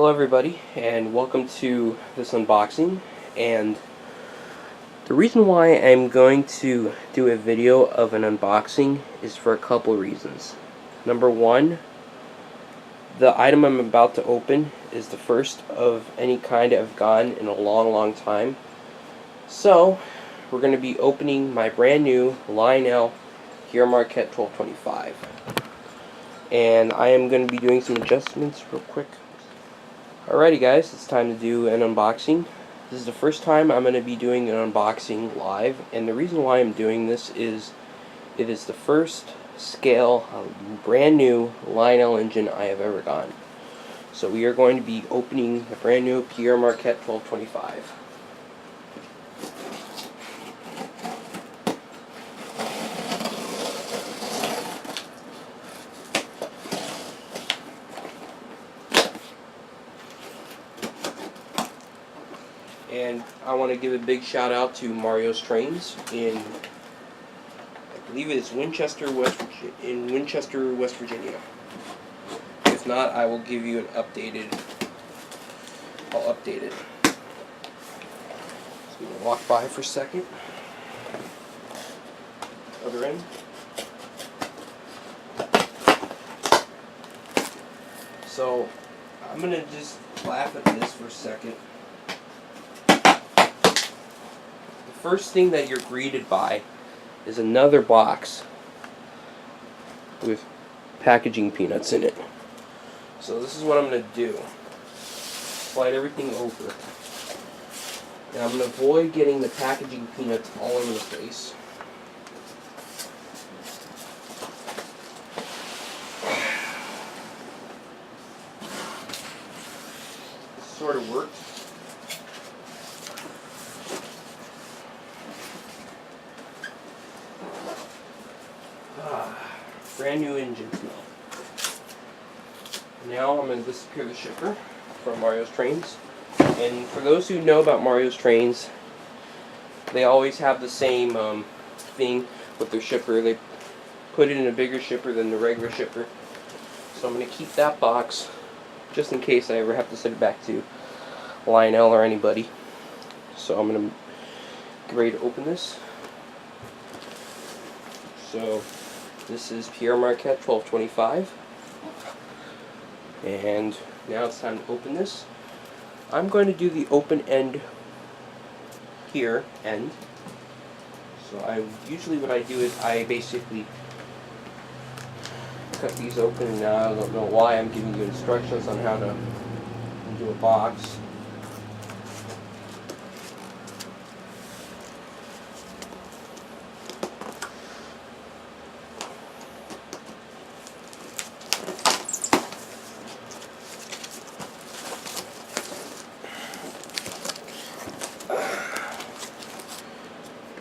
Hello everybody, and welcome to this unboxing. And the reason why I'm going to do a video of an unboxing is for a couple reasons. Number one, the item I'm about to open is the first of any kind I've gotten in a long time. So we're going to be opening my brand new Lionel Pere Marquette 1225. And I am going to be doing some adjustments real quick. Alrighty guys, it's time to do an unboxing. This is the first time I'm going to be doing an unboxing live, and the reason why I'm doing this is it is the first scale brand new Lionel engine I have ever gotten. So we are going to be opening the brand new Pere Marquette 1225. And I want to give a big shout out to Mario's Trains in, I believe it is Winchester, West Virginia. If not, I will give you an updated, I'll update it. So I'm going to walk by for a second. Other end. So I'm going to just laugh at this for a second. First thing that you're greeted by is another box with packaging peanuts in it. So this is what I'm going to do. Slide everything over. And I'm going to avoid getting the packaging peanuts all over the place. Sort of worked. Brand new engine smell. Now I'm going to disappear the shipper from Mario's Trains. And for those who know about Mario's Trains, they always have the same thing with their shipper. They put it in a bigger shipper than the regular shipper. So I'm going to keep that box just in case I ever have to send it back to Lionel or anybody. So I'm going to get ready to open this. So this is Pere Marquette 1225, and now it's time to open this. I'm going to do the open end here, end. So usually what I do is I basically cut these open, and now I don't know why I'm giving you instructions on how to do a box.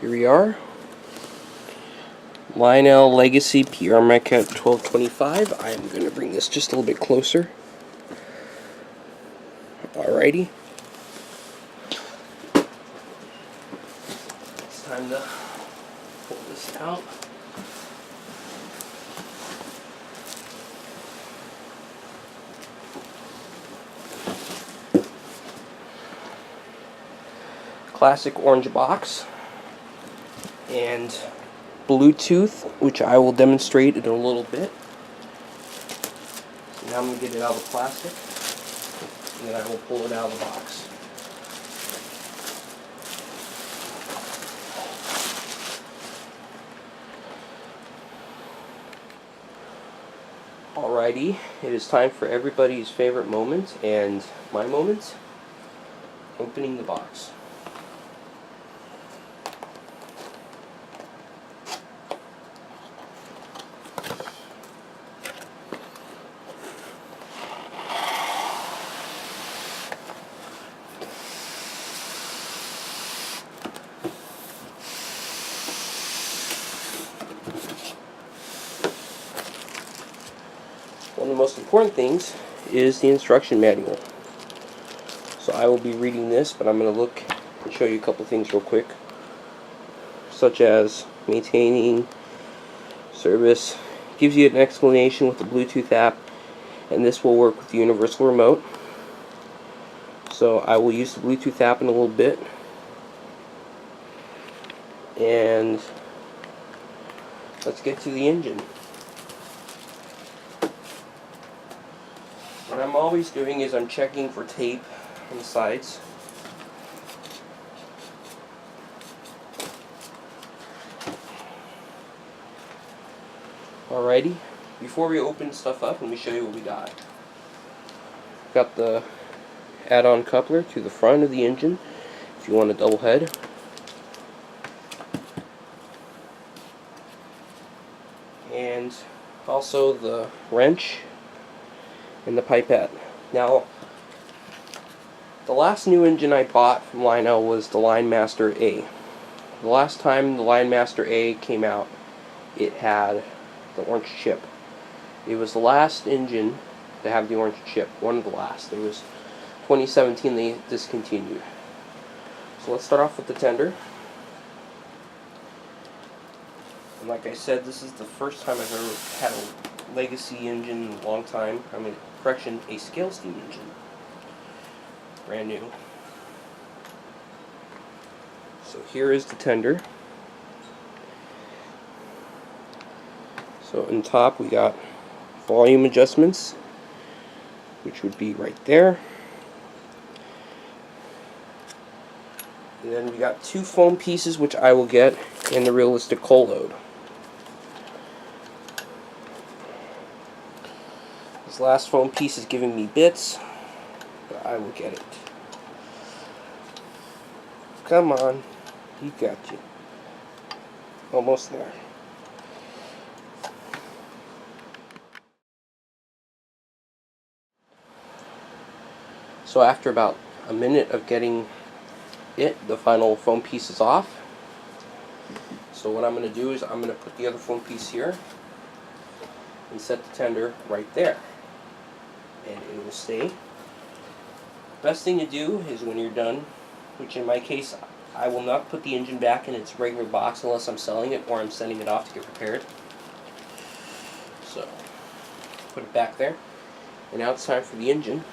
Here we are. Lionel Legacy Pere Marquette 1225. I'm going to bring this just a little bit closer. Alrighty. It's time to pull this out. Classic orange box. And Bluetooth, which I will demonstrate in a little bit. So now I'm going to get it out of the plastic, and then I will pull it out of the box. Alrighty, it is time for everybody's favorite moment, and my moment, opening the box. One of the most important things is the instruction manual. So I will be reading this, but I'm going to look and show you a couple things real quick, such as maintaining service. Gives you an explanation with the Bluetooth app, and this will work with the universal remote. So I will use the Bluetooth app in a little bit, and let's get to the engine. What I'm always doing is I'm checking for tape on the sides. Alrighty, before we open stuff up, let me show you what we got. Got the add-on coupler to the front of the engine if you want a double head. And also the wrench and the pipette. Now, the last new engine I bought from Lionel was the Linemaster A. The last time the Linemaster A came out, it had the orange chip. It was the last engine to have the orange chip, one of the last. It was 2017 they discontinued. So let's start off with the tender. And like I said, this is the first time I've ever had a legacy engine in a long time. I mean, correction, a scale steam engine. Brand new. So here is the tender. So on top we got volume adjustments, which would be right there. And then we got two foam pieces, which I will get, and the realistic coal load. This last foam piece is giving me bits, but I will get it. Come on, you got you. Almost there. So after about a minute of getting the final foam piece is off. So what I'm going to do is I'm going to put the other foam piece here and set the tender right there, and it will stay. Best thing to do is when you're done, which in my case I will not put the engine back in its regular box unless I'm selling it or I'm sending it off to get repaired. So put it back there, and now it's time for the engine.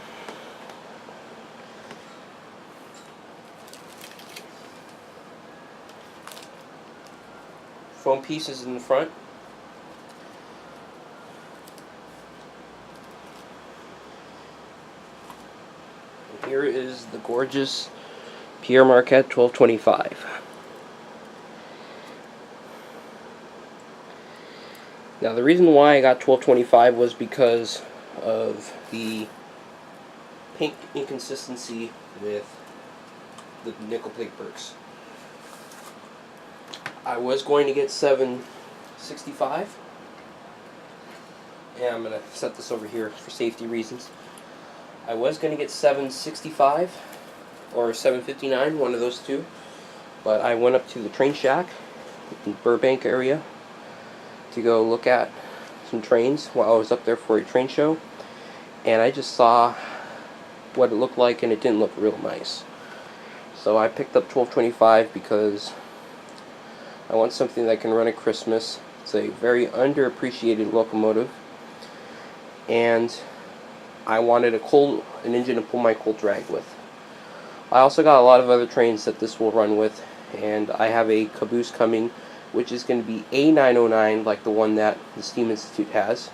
Foam pieces in the front. And here is the gorgeous Pere Marquette 1225. Now the reason why I got 1225 was because of the pink inconsistency with the nickel plate perks. I was going to get 765, and I'm going to set this over here for safety reasons. I was going to get 765 or 759, one of those two, but I went up to the train shack in Burbank area to go look at some trains while I was up there for a train show, and I just saw what it looked like, and it didn't look real nice. So I picked up 1225 because I want something that can run at Christmas. It's a very underappreciated locomotive, and I wanted an engine to pull my coal drag with. I also got a lot of other trains that this will run with, and I have a caboose coming, which is going to be A909, like the one that the Steam Institute has.